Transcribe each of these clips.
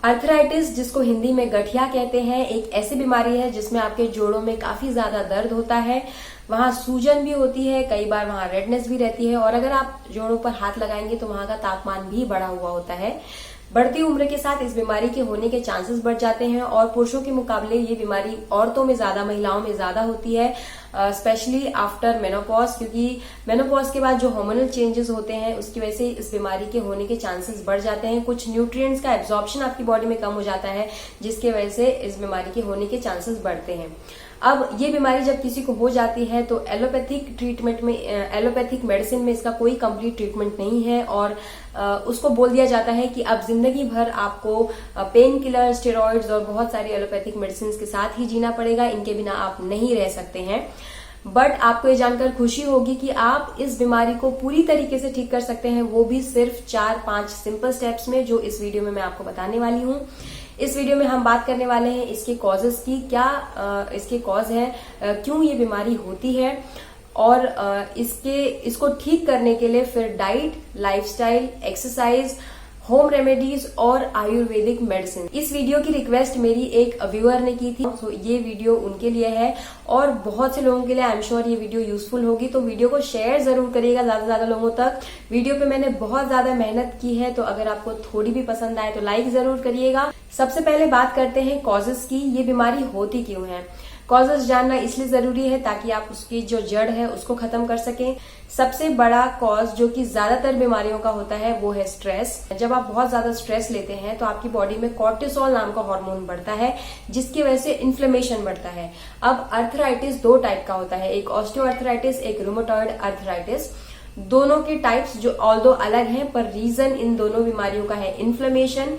Arthritis, जिसको हिंदी में गठिया कहते हैं, एक ऐसी बीमारी है जिसमें आपके जोड़ों में काफी ज्यादा दर्द होता है, वहां सूजन भी होती है, कई बार वहां रेडनेस भी रहती है और अगर आप जोड़ों पर हाथ लगाएंगे तो वहां का तापमान भी बढ़ा हुआ होता है। बढ़ती उम्र के साथ इस बीमारी के होने के चांसेस बढ़ जाते हैं और पुरुषों के मुकाबले ये बीमारी औरतों में ज्यादा, महिलाओं में ज्यादा होती है, स्पेशली आफ्टर मेनोपॉज, क्योंकि मेनोपॉज के बाद जो हार्मोनल चेंजेस होते हैं उसकी वजह से इस बीमारी के होने के चांसेस बढ़ जाते हैं। कुछ न्यूट्रिएंट्स का एब्जॉर्प्शन आपकी बॉडी में कम हो जाता है जिसकी वजह से इस बीमारी के होने के चांसेस बढ़ते हैं। अब ये बीमारी जब किसी को हो जाती है तो एलोपैथिक ट्रीटमेंट में, एलोपैथिक मेडिसिन में इसका कोई कंप्लीट ट्रीटमेंट नहीं है और उसको बोल दिया जाता है कि अब जिंदगी भर आपको पेन किलर, स्टेरॉइड्स और बहुत सारी एलोपैथिक मेडिसिन के साथ ही जीना पड़ेगा, इनके बिना आप नहीं रह सकते हैं। बट आपको ये जानकर खुशी होगी कि आप इस बीमारी को पूरी तरीके से ठीक कर सकते हैं, वो भी सिर्फ 4-5 सिंपल स्टेप्स में, जो इस वीडियो में मैं आपको बताने वाली हूँ। इस वीडियो में हम बात करने वाले हैं इसके कॉजेस की, क्या इसके कॉज है, क्यों ये बीमारी होती है और इसको ठीक करने के लिए फिर diet, lifestyle, exercise, home remedies और आयुर्वेदिक मेडिसिन। इस वीडियो की रिक्वेस्ट मेरी एक व्यूअर ने की थी, तो ये वीडियो उनके लिए है और बहुत से लोगों के लिए आई एम श्योर ये वीडियो यूजफुल होगी, तो वीडियो को शेयर जरूर करिएगा ज्यादा से ज्यादा लोगों तक। वीडियो पे मैंने बहुत ज्यादा मेहनत की है, तो अगर आपको थोड़ी भी पसंद आए तो लाइक जरूर करिएगा। सबसे पहले बात करते हैं कॉजेस की, ये बीमारी होती क्यों है। कॉजेस जानना इसलिए जरूरी है ताकि आप उसकी जो जड़ है उसको खत्म कर सकें। सबसे बड़ा कॉज जो कि ज्यादातर बीमारियों का होता है वो है स्ट्रेस। जब आप बहुत ज्यादा स्ट्रेस लेते हैं तो आपकी बॉडी में कॉर्टिसोल नाम का हार्मोन बढ़ता है जिसकी वजह से इन्फ्लेमेशन बढ़ता है। अब अर्थराइटिस 2 टाइप का होता है, एक ऑस्टियोआर्थराइटिस, एक रूमेटॉइड अर्थराइटिस। दोनों के टाइप्स जो ऑल्दो अलग हैं पर रीजन इन दोनों बीमारियों का है इन्फ्लेमेशन।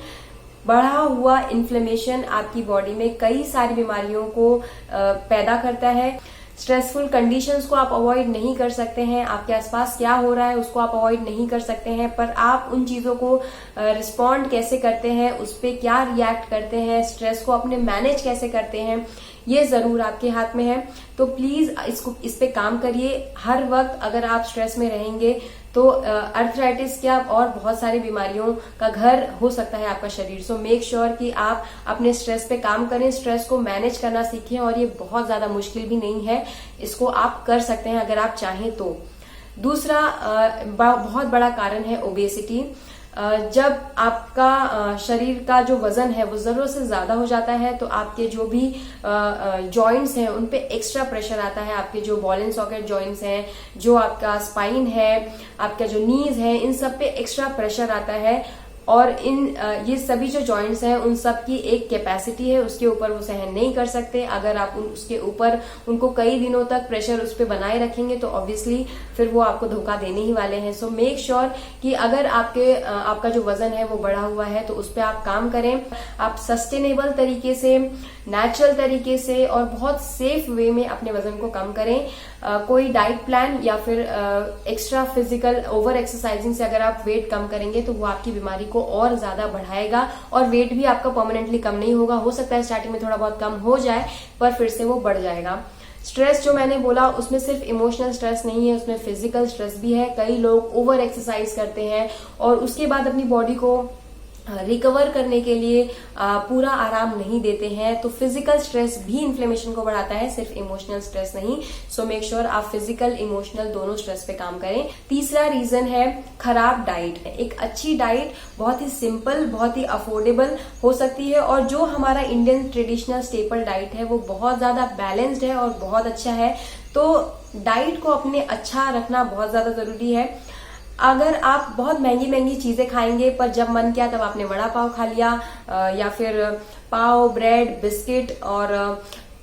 बढ़ा हुआ इन्फ्लेमेशन आपकी बॉडी में कई सारी बीमारियों को पैदा करता है। स्ट्रेसफुल कंडीशंस को आप अवॉइड नहीं कर सकते हैं, आपके आसपास क्या हो रहा है उसको आप अवॉइड नहीं कर सकते हैं, पर आप उन चीजों को रिस्पॉन्ड कैसे करते हैं, उस पर क्या रिएक्ट करते हैं, स्ट्रेस को अपने मैनेज कैसे करते हैं, ये जरूर आपके हाथ में है। तो प्लीज इस पे काम करिए। हर वक्त अगर आप स्ट्रेस में रहेंगे तो अर्थराइटिस क्या और बहुत सारी बीमारियों का घर हो सकता है आपका शरीर। सो मेक श्योर कि आप अपने स्ट्रेस पे काम करें, स्ट्रेस को मैनेज करना सीखें और ये बहुत ज्यादा मुश्किल भी नहीं है, इसको आप कर सकते हैं अगर आप चाहें तो। दूसरा बहुत बड़ा कारण है ओबेसिटी। जब आपका शरीर का जो वजन है वो जरूरत से ज्यादा हो जाता है तो आपके जो भी जॉइंट्स हैं उन पे एक्स्ट्रा प्रेशर आता है। आपके जो बॉल एंड सॉकेट जॉइंट्स हैं, जो आपका स्पाइन है, आपका जो नीज है, इन सब पे एक्स्ट्रा प्रेशर आता है और ये सभी जो जॉइंट्स हैं उन सब की एक कैपेसिटी है, उसके ऊपर वो सहन नहीं कर सकते। अगर आप उसके ऊपर उनको कई दिनों तक प्रेशर उस पर बनाए रखेंगे तो ऑब्वियसली फिर वो आपको धोखा देने ही वाले हैं। सो मेक श्योर कि अगर आपका जो वजन है वो बढ़ा हुआ है तो उस पर आप काम करें। आप सस्टेनेबल तरीके से, नेचुरल तरीके से और बहुत सेफ वे में अपने वजन को कम करें। कोई डाइट प्लान या फिर एक्स्ट्रा फिजिकल ओवर एक्सरसाइजिंग से अगर आप वेट कम करेंगे तो वो आपकी बीमारी को और ज्यादा बढ़ाएगा और वेट भी आपका परमानेंटली कम नहीं होगा। हो सकता है स्टार्टिंग में थोड़ा बहुत कम हो जाए पर फिर से वो बढ़ जाएगा। स्ट्रेस जो मैंने बोला उसमें सिर्फ इमोशनल स्ट्रेस नहीं है, उसमें फिजिकल स्ट्रेस भी है। कई लोग ओवर एक्सरसाइज करते हैं और उसके बाद अपनी बॉडी को रिकवर करने के लिए पूरा आराम नहीं देते हैं, तो फिजिकल स्ट्रेस भी इन्फ्लेमेशन को बढ़ाता है, सिर्फ इमोशनल स्ट्रेस नहीं। सो मेक श्योर आप फिजिकल, इमोशनल दोनों स्ट्रेस पे काम करें। तीसरा रीजन है खराब डाइट। एक अच्छी डाइट बहुत ही सिंपल, बहुत ही अफोर्डेबल हो सकती है और जो हमारा इंडियन ट्रेडिशनल स्टेपल डाइट है वो बहुत ज्यादा बैलेंस्ड है और बहुत अच्छा है। तो डाइट को अपने अच्छा रखना बहुत ज्यादा जरूरी है। अगर आप बहुत महंगी महंगी चीजें खाएंगे पर जब मन किया तब आपने वड़ा पाव खा लिया या फिर पाव, ब्रेड, बिस्किट और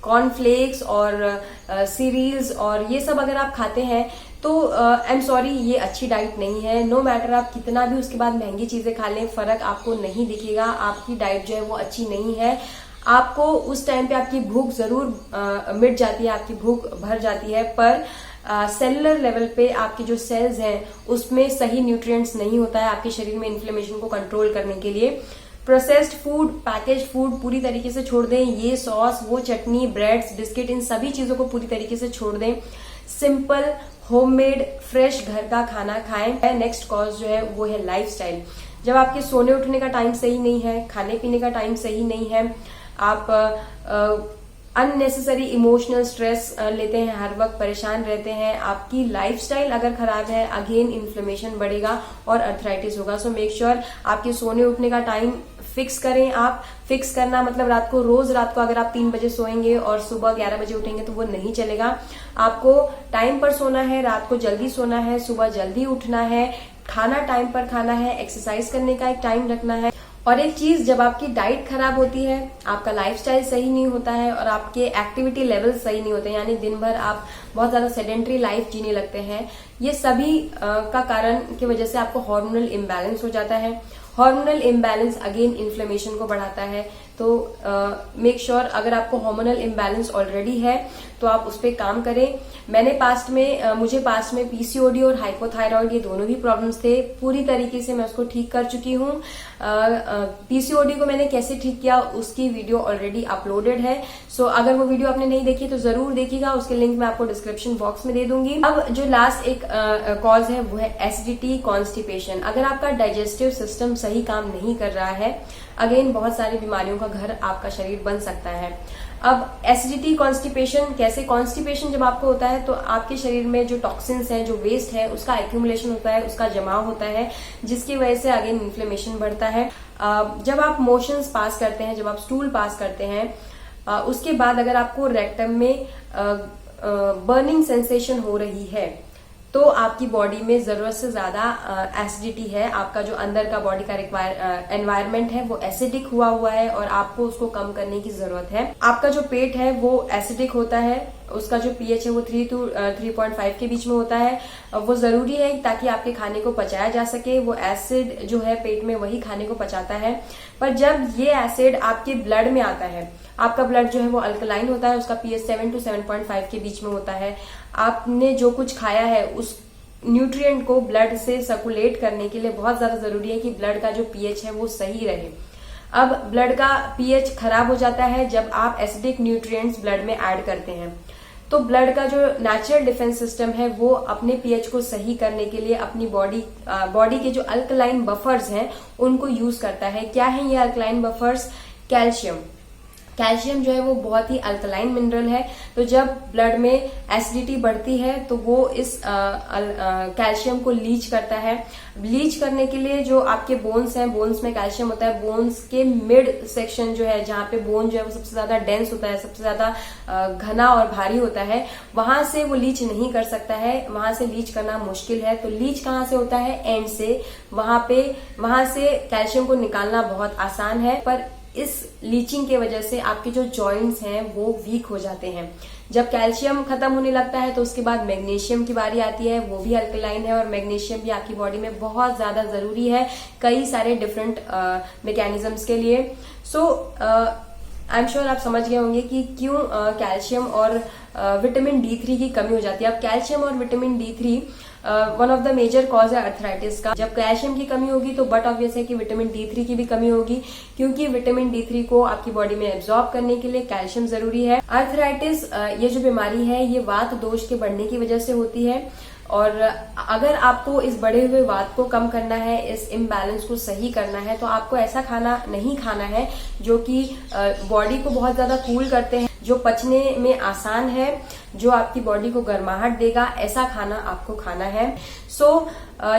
कॉर्नफ्लेक्स और सीरियल्स और ये सब अगर आप खाते हैं तो आई एम सॉरी, ये अच्छी डाइट नहीं है। नो मैटर आप कितना भी उसके बाद महंगी चीजें खा लें, फर्क आपको नहीं दिखेगा। आपकी डाइट जो है वो अच्छी नहीं है। आपको उस टाइम पे आपकी भूख जरूर मिट जाती है, आपकी भूख भर जाती है, पर सेलुलर लेवल पे आपके जो सेल्स हैं उसमें सही न्यूट्रिएंट्स नहीं होता है आपके शरीर में इन्फ्लेमेशन को कंट्रोल करने के लिए। प्रोसेस्ड फूड, पैकेज फूड पूरी तरीके से छोड़ दें। ये सॉस, वो चटनी, ब्रेड्स, बिस्किट, इन सभी चीजों को पूरी तरीके से छोड़ दें। सिंपल होममेड फ्रेश घर का खाना खाएं। नेक्स्ट कॉज जो है वो है लाइफस्टाइल। जब आपके सोने उठने का टाइम सही नहीं है, खाने पीने का टाइम सही नहीं है, आप अननेसेसरी इमोशनल स्ट्रेस लेते हैं, हर वक्त परेशान रहते हैं, आपकी लाइफस्टाइल अगर खराब है, अगेन इन्फ्लेमेशन बढ़ेगा और अर्थराइटिस होगा। सो मेक श्योर आपके सोने उठने का टाइम फिक्स करें। आप फिक्स करना मतलब रोज रात को अगर आप 3 बजे सोएंगे और सुबह 11 बजे उठेंगे तो वो नहीं चलेगा। आपको टाइम पर सोना है, रात को जल्दी सोना है, सुबह जल्दी उठना है, खाना टाइम पर खाना है, एक्सरसाइज करने का एक टाइम रखना है। और एक चीज, जब आपकी डाइट खराब होती है, आपका लाइफस्टाइल सही नहीं होता है और आपके एक्टिविटी लेवल सही नहीं होते, यानी दिन भर आप बहुत ज्यादा सेडेंट्री लाइफ जीने लगते हैं, ये सभी का कारण की वजह से आपको हार्मोनल इम्बैलेंस हो जाता है। हार्मोनल इम्बैलेंस अगेन इन्फ्लेमेशन को बढ़ाता है। तो मेक श्योर अगर आपको हार्मोनल इम्बैलेंस ऑलरेडी है तो आप उस पर काम करें। मुझे पास्ट में पीसीओडी और हाइपोथायरॉइड ये दोनों ही प्रॉब्लम्स थे। पूरी तरीके से मैं उसको ठीक कर चुकी हूँ। पीसीओडी को मैंने कैसे ठीक किया उसकी वीडियो ऑलरेडी अपलोडेड है। सो अगर वो वीडियो आपने नहीं देखी तो जरूर देखिएगा, उसके लिंक मैं आपको डिस्क्रिप्शन बॉक्स में दे दूंगी। अब जो लास्ट एक कॉज है वो है एसिडिटी, कॉन्स्टिपेशन। अगर आपका डाइजेस्टिव सिस्टम सही काम नहीं कर रहा है, अगेन बहुत सारी बीमारियों का घर आपका शरीर बन सकता है। अब एसिडिटी, कॉन्स्टिपेशन कैसे? कॉन्स्टिपेशन जब आपको होता है तो आपके शरीर में जो टॉक्सिन्स हैं, जो वेस्ट है, उसका एक्यूमुलेशन होता है, उसका जमाव होता है, जिसकी वजह से अगेन इन्फ्लेमेशन बढ़ता है। जब आप मोशंस पास करते हैं, जब आप स्टूल पास करते हैं, उसके बाद अगर आपको रेक्टम में बर्निंग सेंसेशन हो रही है तो आपकी बॉडी में जरूरत से ज्यादा एसिडिटी है। आपका जो अंदर का बॉडी का एनवायरनमेंट है वो एसिडिक हुआ है और आपको उसको कम करने की जरूरत है। आपका जो पेट है वो एसिडिक होता है, उसका जो पीएच है वो 3 to 3.5 के बीच में होता है। वो जरूरी है ताकि आपके खाने को पचाया जा सके। वो एसिड जो है पेट में वही खाने को पचाता है। पर जब ये एसिड आपके ब्लड में आता है, आपका ब्लड जो है वो अल्कलाइन होता है, उसका पीएच 7 to 7.5 के बीच में होता है। आपने जो कुछ खाया है उस न्यूट्रिएंट को ब्लड से सर्कुलेट करने के लिए बहुत ज्यादा जरूरी है कि ब्लड का जो पीएच है वो सही रहे। अब ब्लड का पीएच खराब हो जाता है जब आप एसिडिक न्यूट्रिएंट्स ब्लड में ऐड करते हैं। तो ब्लड का जो नेचुरल डिफेंस सिस्टम है वो अपने पीएच को सही करने के लिए अपनी बॉडी के जो अल्कलाइन बफर्स हैं उनको यूज करता है। क्या है ये अल्कलाइन बफर्स? कैल्शियम जो है वो बहुत ही अल्कलाइन मिनरल है। तो जब ब्लड में एसिडिटी बढ़ती है तो वो इस कैल्शियम को लीच करता है। लीच करने के लिए जो आपके बोन्स हैं, बोन्स में कैल्शियम होता है। बोन्स के मिड सेक्शन जो है, जहां पे बोन जो है वो सबसे ज्यादा डेंस होता है, सबसे ज्यादा घना और भारी होता है, वहां से वो लीच नहीं कर सकता है, वहां से लीच करना मुश्किल है। तो लीच कहाँ से होता है? एंड से। वहां से कैल्शियम को निकालना बहुत आसान है, पर इस लीचिंग के वजह से आपके जो जॉइंट्स हैं वो वीक हो जाते हैं। जब कैल्शियम खत्म होने लगता है तो उसके बाद मैग्नीशियम की बारी आती है। वो भी अल्कलाइन है और मैग्नीशियम भी आपकी बॉडी में बहुत ज्यादा जरूरी है कई सारे डिफरेंट मैकेनिज्म्स के लिए। सो आई एम श्योर आप समझ गए होंगे कि क्यों कैल्शियम और विटामिन D3 की कमी हो जाती है। अब कैल्शियम और vitamin D3 one of the major cause है अर्थराइटिस का। जब कैल्शियम की कमी होगी तो बट ऑब्वियस है कि विटामिन D3 की भी कमी होगी, क्योंकि विटामिन D3 को आपकी बॉडी में एब्जॉर्ब करने के लिए कैल्शियम जरूरी है। अर्थराइटिस ये जो बीमारी है ये वात दोष के बढ़ने की वजह से होती है और अगर आपको इस बढ़े हुए वात को कम करना है, इस इम्बैलेंस को सही करना है, तो आपको ऐसा खाना नहीं खाना है जो कि बॉडी को बहुत ज्यादा कूल करते हैं, जो पचने में आसान है, जो आपकी बॉडी को गर्माहट देगा, ऐसा खाना आपको खाना है। सो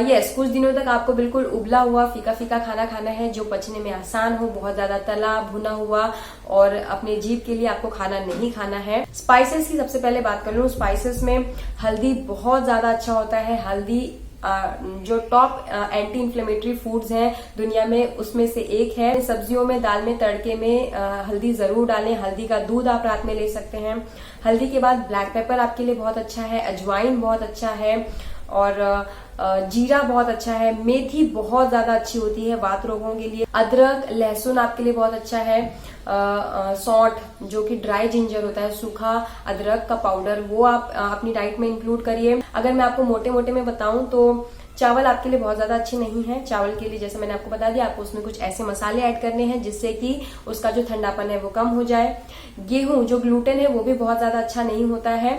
यस, कुछ दिनों तक आपको बिल्कुल उबला हुआ फीका फीका खाना खाना है जो पचने में आसान हो, बहुत ज्यादा तला भुना हुआ और अपने जीभ के लिए आपको खाना नहीं खाना है। स्पाइसेस की सबसे पहले बात कर लूं, स्पाइसेस में हल्दी बहुत ज्यादा अच्छा होता है। हल्दी जो टॉप एंटी इन्फ्लेमेटरी फूड्स हैं दुनिया में उसमें से एक है। सब्जियों में, दाल में, तड़के में हल्दी जरूर डालें। हल्दी का दूध आप रात में ले सकते हैं। हल्दी के बाद ब्लैक पेपर आपके लिए बहुत अच्छा है, अजवाइन बहुत अच्छा है और जीरा बहुत अच्छा है। मेथी बहुत ज्यादा अच्छी होती है वात रोगों के लिए। अदरक, लहसुन आपके लिए बहुत अच्छा है। सौंठ जो कि ड्राई जिंजर होता है, सूखा अदरक का पाउडर, वो आप अपनी डाइट में इंक्लूड करिए। अगर मैं आपको मोटे मोटे में बताऊं तो चावल आपके लिए बहुत ज्यादा अच्छे नहीं है। चावल के लिए जैसे मैंने आपको बता दिया, आपको उसमें कुछ ऐसे मसाले ऐड करने हैं जिससे कि उसका जो ठंडापन है वो कम हो जाए। गेहूं जो ग्लूटेन है वो भी बहुत ज्यादा अच्छा नहीं होता है।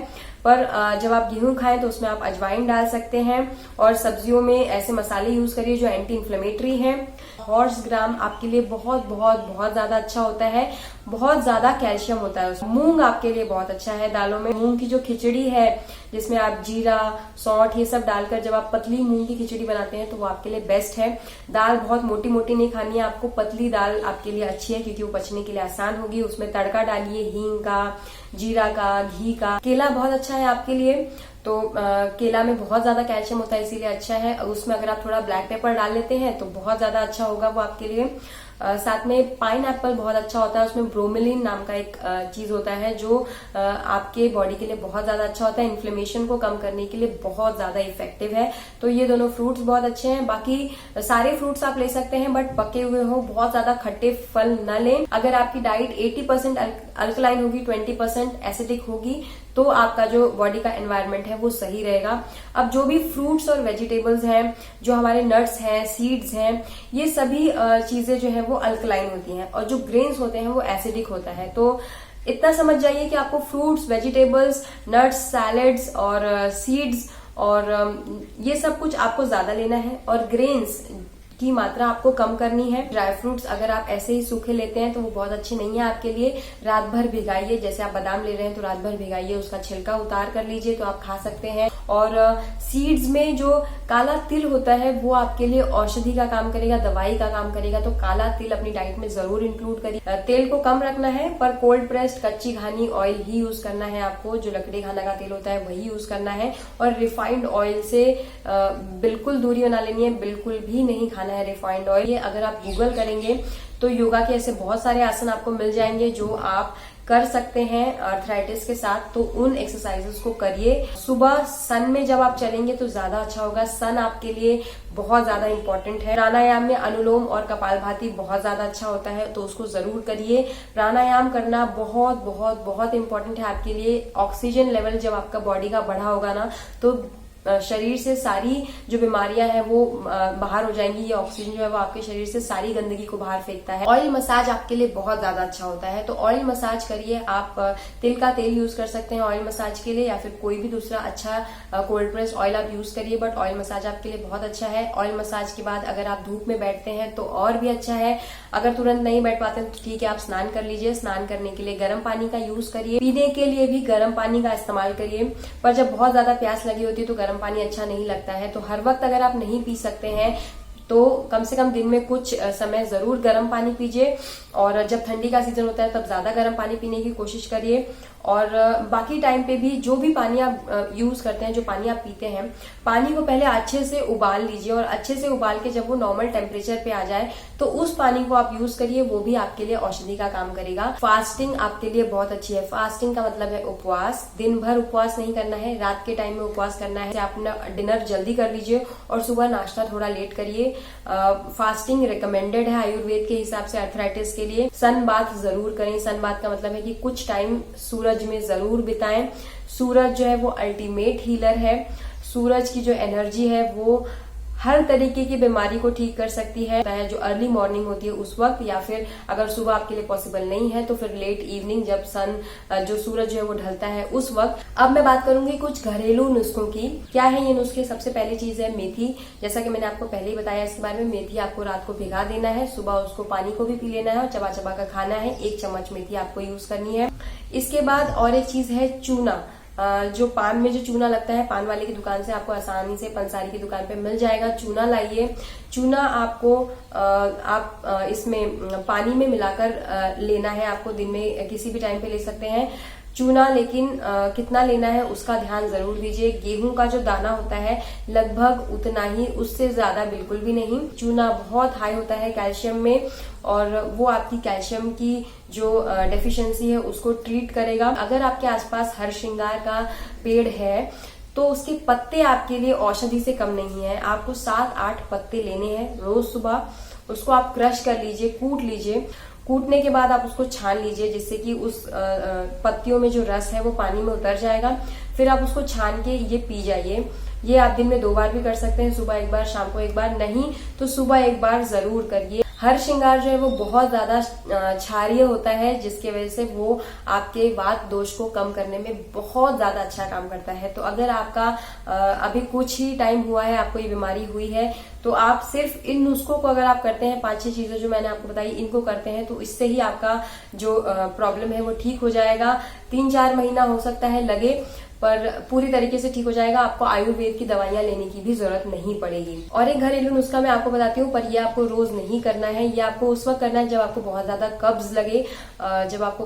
पर जब आप गेहूं खाएं तो उसमें आप अजवाइन डाल सकते हैं और सब्जियों में ऐसे मसाले यूज करिए जो एंटी इन्फ्लेमेटरी हैं। हॉर्स ग्राम आपके लिए बहुत बहुत बहुत ज्यादा अच्छा होता है, बहुत ज्यादा कैल्शियम होता है उसमें। मूंग आपके लिए बहुत अच्छा है दालों में। मूंग की जो खिचड़ी है जिसमें आप जीरा, सौंठ ये सब डालकर जब आप पतली मूंग की खिचड़ी बनाते हैं तो वो आपके लिए बेस्ट है। दाल बहुत मोटी मोटी नहीं खानी है आपको, पतली दाल आपके लिए अच्छी है क्योंकि वो पचने के लिए आसान होगी। उसमें तड़का डालिए हींग का, जीरा का, घी का। केला बहुत अच्छा है आपके लिए, तो केला में बहुत ज्यादा कैल्शियम होता है इसीलिए अच्छा है। उसमें अगर आप थोड़ा ब्लैक पेपर डाल लेते हैं तो बहुत ज्यादा अच्छा होगा वो आपके लिए। साथ में पाइन एप्पल बहुत अच्छा होता है, उसमें ब्रोमेलिन नाम का एक चीज होता है जो आपके बॉडी के लिए बहुत ज्यादा अच्छा होता है, इन्फ्लेमेशन को कम करने के लिए बहुत ज्यादा इफेक्टिव है। तो ये दोनों फ्रूट्स बहुत अच्छे हैं। बाकी सारे फ्रूट्स आप ले सकते हैं बट पके हुए हो, बहुत ज्यादा खट्टे फल न लें। अगर आपकी डाइट 80% अल्कलाइन होगी, 20% एसिडिक होगी तो आपका जो बॉडी का एनवायरनमेंट है वो सही रहेगा। अब जो भी फ्रूट्स और वेजिटेबल्स हैं, जो हमारे नट्स हैं, सीड्स हैं, ये सभी चीजें जो है वो अल्कलाइन होती हैं और जो ग्रेन्स होते हैं वो एसिडिक होता है। तो इतना समझ जाइए कि आपको फ्रूट्स, वेजिटेबल्स, नट्स, सैलेड्स और सीड्स और ये सब कुछ आपको ज्यादा लेना है और ग्रेन्स की मात्रा आपको कम करनी है। ड्राई फ्रूट्स अगर आप ऐसे ही सूखे लेते हैं तो वो बहुत अच्छी नहीं है आपके लिए। रात भर भिगाइए, जैसे आप बादाम ले रहे हैं तो रात भर भिगाइए, उसका छिलका उतार कर लीजिए तो आप खा सकते हैं। और सीड्स में जो काला तिल होता है वो आपके लिए औषधि का काम करेगा, दवाई का काम करेगा। तो काला तिल अपनी डाइट में जरूर इंक्लूड करिए। तेल को कम रखना है पर कोल्ड प्रेस्ड कच्ची घानी ऑयल ही यूज करना है आपको, जो लकड़ी खाना का तेल होता है वही यूज करना है। और रिफाइंड ऑयल से बिल्कुल दूरी बना लेनी है, बिल्कुल भी नहीं खाना है रिफाइंड ऑयल। ये अगर आप गूगल करेंगे तो योगा के ऐसे बहुत सारे आसन आपको मिल जाएंगे जो आप कर सकते हैं आर्थराइटिस के साथ। तो उन एक्सरसाइजेस को करिए। सुबह सन में जब आप चलेंगे तो ज्यादा अच्छा होगा। सन आपके लिए बहुत ज्यादा इंपॉर्टेंट है। प्राणायाम में अनुलोम और कपालभाति बहुत ज्यादा अच्छा होता है तो उसको जरूर करिए। प्राणायाम करना बहुत बहुत बहुत इंपॉर्टेंट है आपके लिए। ऑक्सीजन लेवल जब आपका बॉडी का बढ़ा होगा ना तो शरीर से सारी जो बीमारियां हैं वो बाहर हो जाएंगी। ये ऑक्सीजन जो है वो आपके शरीर से सारी गंदगी को बाहर फेंकता है। ऑयल मसाज आपके लिए बहुत ज्यादा अच्छा होता है तो ऑयल मसाज करिए। आप तिल का तेल यूज कर सकते हैं ऑयल मसाज के लिए या फिर कोई भी दूसरा अच्छा कोल्ड प्रेस ऑयल आप यूज करिए, बट ऑयल मसाज आपके लिए बहुत अच्छा है। ऑयल मसाज के बाद अगर आप धूप में बैठते हैं तो और भी अच्छा है। अगर तुरंत नहीं बैठ पाते हैं तो ठीक है, आप स्नान कर लीजिए। स्नान करने के लिए गर्म पानी का यूज करिए। पीने के लिए भी गर्म पानी का इस्तेमाल करिए, पर जब बहुत ज्यादा प्यास लगी होती है तो गर्म पानी अच्छा नहीं लगता है। तो हर वक्त अगर आप नहीं पी सकते हैं तो कम से कम दिन में कुछ समय जरूर गर्म पानी पीजिए। और जब ठंडी का सीजन होता है तब ज्यादा गर्म पानी पीने की कोशिश करिए। और बाकी टाइम पे भी जो भी पानी आप यूज करते हैं, जो पानी आप पीते हैं, पानी को पहले अच्छे से उबाल लीजिए और अच्छे से उबाल के जब वो नॉर्मल टेम्परेचर पे आ जाए तो उस पानी को आप यूज करिए। वो भी आपके लिए औषधि का काम करेगा। फास्टिंग आपके लिए बहुत अच्छी है। फास्टिंग का मतलब है उपवास। दिन भर उपवास नहीं करना है, रात के टाइम में उपवास करना है। अपना डिनर जल्दी कर लीजिए और सुबह नाश्ता थोड़ा लेट करिए। फास्टिंग रिकमेंडेड है आयुर्वेद के हिसाब से आर्थराइटिस के लिए। सन बाथ जरूर करें। सन बाथ का मतलब है कि कुछ टाइम सूरज में जरूर बिताएं। सूरज जो है वो अल्टीमेट हीलर है। सूरज की जो एनर्जी है वो हर तरीके की बीमारी को ठीक कर सकती है। जो अर्ली मॉर्निंग होती है उस वक्त, या फिर अगर सुबह आपके लिए पॉसिबल नहीं है तो फिर लेट इवनिंग जब सन जो सूरज है वो ढलता है उस वक्त। अब मैं बात करूंगी कुछ घरेलू नुस्खों की। क्या है ये नुस्खे? सबसे पहली चीज है मेथी। जैसा कि मैंने आपको पहले ही बताया इसके बारे में। मेथी आपको रात को भिगा देना है, सुबह उसको पानी को भी पी लेना है और चबा चबा कर खाना है। 1 चम्मच मेथी आपको यूज करनी है। इसके बाद और एक चीज है चूना। जो पान में जो चूना लगता है, पान वाले की दुकान से आपको आसानी से पंसारी की दुकान पे मिल जाएगा। चूना लाइए। चूना आपको आप इसमें पानी में मिलाकर लेना है। आपको दिन में किसी भी टाइम पे ले सकते हैं चूना, लेकिन कितना लेना है उसका ध्यान जरूर दीजिए। गेहूं का जो दाना होता है लगभग उतना ही, उससे ज्यादा बिल्कुल भी नहीं। चूना बहुत हाई होता है कैल्शियम में और वो आपकी कैल्शियम की जो डेफिशिएंसी है उसको ट्रीट करेगा। अगर आपके आसपास हर श्रृंगार का पेड़ है तो उसके पत्ते आपके लिए औषधि से कम नहीं है। आपको 7-8 पत्ते लेने हैं रोज सुबह। उसको आप क्रश कर लीजिए, कूट लीजिए। कूटने के बाद आप उसको छान लीजिए जिससे कि उस पत्तियों में जो रस है वो पानी में उतर जाएगा। फिर आप उसको छान के ये पी जाइए। ये आप दिन में 2 बार भी कर सकते हैं, सुबह 1 बार, शाम को 1 बार। नहीं तो सुबह 1 बार जरूर करिए। हर श्रृंगार जो है वो बहुत ज्यादा क्षारीय होता है, जिसकी वजह से वो आपके वात दोष को कम करने में बहुत ज्यादा अच्छा काम करता है। तो अगर आपका अभी कुछ ही टाइम हुआ है, आपको ये बीमारी हुई है, तो आप सिर्फ इन नुस्खों को अगर आप करते हैं, 5-6 चीजें जो मैंने आपको बताई इनको करते हैं, तो इससे ही आपका जो प्रॉब्लम है वो ठीक हो जाएगा। 3-4 महीना हो सकता है लगे, पर पूरी तरीके से ठीक हो जाएगा। आपको आयुर्वेद की दवाइयां लेने की भी जरूरत नहीं पड़ेगी। और एक घरेलू नुस्खा मैं आपको बताती हूँ, पर ये आपको रोज नहीं करना है। ये आपको उस वक्त करना है जब आपको बहुत ज्यादा कब्ज लगे, जब आपको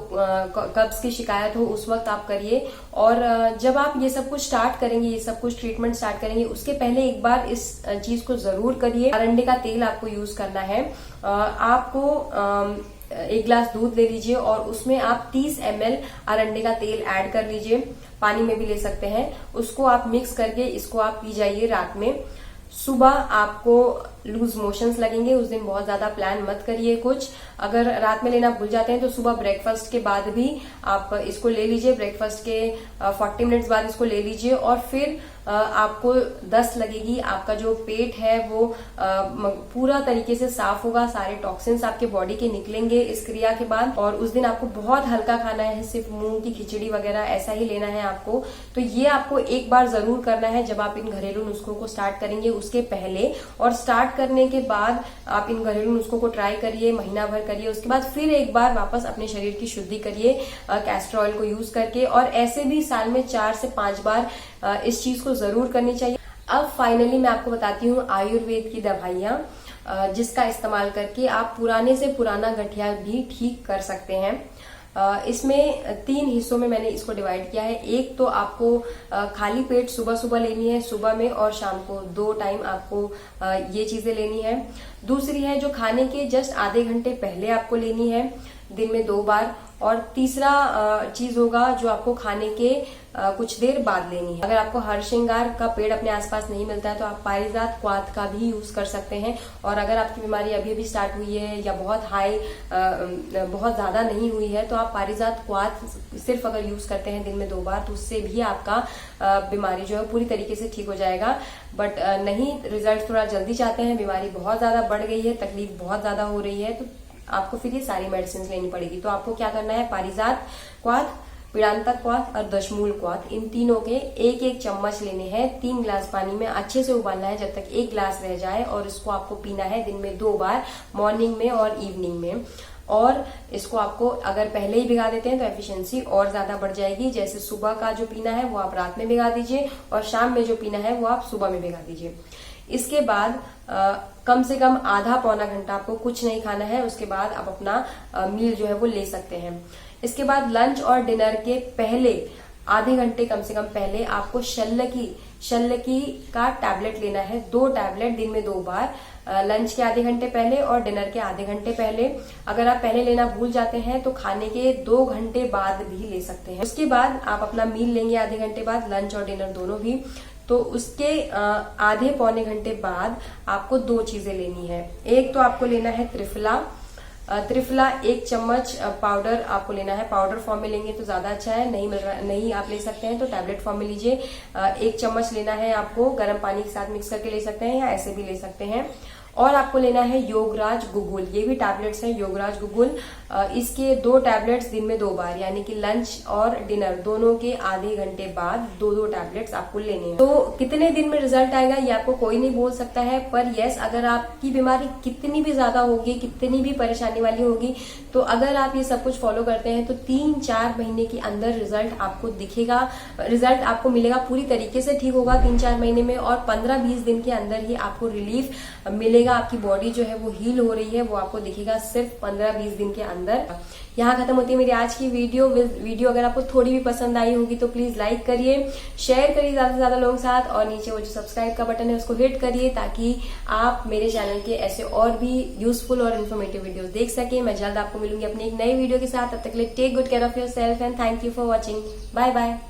कब्ज की शिकायत हो, उस वक्त आप करिए। और जब आप ये सब कुछ स्टार्ट करेंगे, ये सब कुछ ट्रीटमेंट स्टार्ट करेंगे, उसके पहले एक बार इस चीज को जरूर करिए। अरंडे का तेल आपको यूज करना है। आपको 1 गिलास दूध ले लीजिए और उसमें आप 30 ml अरंडे का तेल ऐड कर लीजिए। पानी में भी ले सकते हैं। उसको आप मिक्स करके इसको आप पी जाइए रात में। सुबह आपको लूज मोशंस लगेंगे, उस दिन बहुत ज्यादा प्लान मत करिए कुछ। अगर रात में लेना भूल जाते हैं तो सुबह ब्रेकफास्ट के बाद भी आप इसको ले लीजिए। ब्रेकफास्ट के 40 मिनट्स बाद इसको ले लीजिए और फिर आपको दस्त लगेगी। आपका जो पेट है वो पूरा तरीके से साफ होगा, सारे टॉक्सिन्स आपके बॉडी के निकलेंगे इस क्रिया के बाद। और उस दिन आपको बहुत हल्का खाना है, सिर्फ मूंग की खिचड़ी वगैरह ऐसा ही लेना है आपको। तो ये आपको एक बार जरूर करना है जब आप इन घरेलू नुस्खों को स्टार्ट करेंगे उसके पहले। और स्टार्ट करने के बाद आप इन घरेलू नुस्खों को ट्राई करिए, महीना भर करिए। उसके बाद फिर एक बार वापस अपने शरीर की शुद्धि करिए कैस्टर ऑयल को यूज करके। और ऐसे भी साल में 4 से 5 बार इस चीज को जरूर करनी चाहिए। अब फाइनली मैं आपको बताती हूँ आयुर्वेद की दवाइयां, जिसका इस्तेमाल करके आप पुराने से पुराना गठिया भी ठीक कर सकते हैं। इसमें 3 हिस्सों में मैंने इसको डिवाइड किया है। एक तो आपको खाली पेट सुबह सुबह लेनी है, सुबह में और शाम को 2 टाइम आपको ये चीजें लेनी है। दूसरी है जो खाने के जस्ट आधे घंटे पहले आपको लेनी है, दिन में 2 बार। और तीसरा चीज होगा जो आपको खाने के कुछ देर बाद लेनी है। अगर आपको हर श्रृंगार का पेड़ अपने आसपास नहीं मिलता है तो आप पारिजात क्वाथ का भी यूज कर सकते हैं। और अगर आपकी बीमारी अभी अभी स्टार्ट हुई है या बहुत ज्यादा नहीं हुई है, तो आप पारिजात क्वाथ सिर्फ अगर यूज करते हैं दिन में 2 बार, तो उससे भी आपका बीमारी जो है पूरी तरीके से ठीक हो जाएगा। बट नहीं, रिजल्ट थोड़ा जल्दी चाहते हैं, बीमारी बहुत ज्यादा बढ़ गई है, तकलीफ बहुत ज्यादा हो रही है, तो आपको फिर ये सारी मेडिसिन लेनी पड़ेगी। तो आपको क्या करना है, पारिजात क्वाथ, पीड़ांता क्वाथ और दशमूल क्वाथ, इन तीनों के 1-1 चम्मच लेने हैं। 3 गिलास पानी में अच्छे से उबालना है जब तक 1 गिलास रह जाए। और इसको आपको पीना है दिन में 2 बार, मॉर्निंग में और इवनिंग में। और इसको आपको अगर पहले ही भिगा देते हैं तो एफिशिएंसी और ज्यादा बढ़ जाएगी। जैसे सुबह का जो पीना है वो आप रात में भिगा दीजिए और शाम में जो पीना है वो आप सुबह में भिगा दीजिए। इसके बाद कम से कम आधा पौना घंटा आपको कुछ नहीं खाना है। उसके बाद आप अपना मील जो है वो ले सकते हैं। इसके बाद लंच और डिनर के पहले आधे घंटे कम से कम पहले आपको शल्यकी का टैबलेट लेना है। 2 टैबलेट दिन में 2 बार, लंच के आधे घंटे पहले और डिनर के आधे घंटे पहले। अगर आप पहले लेना भूल जाते हैं तो खाने के 2 घंटे बाद भी ले सकते हैं। उसके बाद आप अपना मील लेंगे आधे घंटे बाद, लंच और डिनर दोनों भी। तो उसके आधे पौने घंटे बाद आपको 2 चीजें लेनी है। एक तो आपको लेना है त्रिफला 1 चम्मच पाउडर आपको लेना है। पाउडर फॉर्म में लेंगे तो ज्यादा अच्छा है, नहीं मिल रहा, नहीं आप ले सकते हैं तो टैबलेट फॉर्म में लीजिए। 1 चम्मच लेना है आपको, गर्म पानी के साथ मिक्स करके ले सकते हैं या ऐसे भी ले सकते हैं। और आपको लेना है योगराज गुगुल, ये भी टैबलेट्स हैं योगराज गुगुल। इसके 2 टैबलेट्स दिन में 2 बार, यानी कि लंच और डिनर दोनों के आधे घंटे बाद 2-2 टैबलेट्स आपको लेने हैं। तो कितने दिन में रिजल्ट आएगा ये आपको कोई नहीं बोल सकता है, पर यस, अगर आपकी बीमारी कितनी भी ज्यादा होगी, कितनी भी परेशानी वाली होगी, तो अगर आप ये सब कुछ फॉलो करते हैं तो 3-4 महीने के अंदर रिजल्ट आपको दिखेगा। रिजल्ट आपको मिलेगा, पूरी तरीके से ठीक होगा 3-4 महीने में। और 15-20 दिन के अंदर ही आपको रिलीफ मिलेगा। आपकी बॉडी जो है वो हील हो रही है, वो आपको दिखेगा सिर्फ 15-20 दिन के अंदर। यहाँ खत्म होती है मेरी आज की वीडियो। अगर आपको थोड़ी भी पसंद आई होगी तो प्लीज लाइक करिए, शेयर करिए ज्यादा से ज्यादा लोगों के साथ, और नीचे वो जो सब्सक्राइब का बटन है उसको हिट करिए ताकि आप मेरे चैनल के ऐसे और भी यूजफुल और इन्फॉर्मेटिव वीडियोस देख सके। मैं जल्द आपको मिलूंगी अपनी एक नई वीडियो के साथ। तब तक के लिए take good care of yourself and thank you for watching. Bye bye.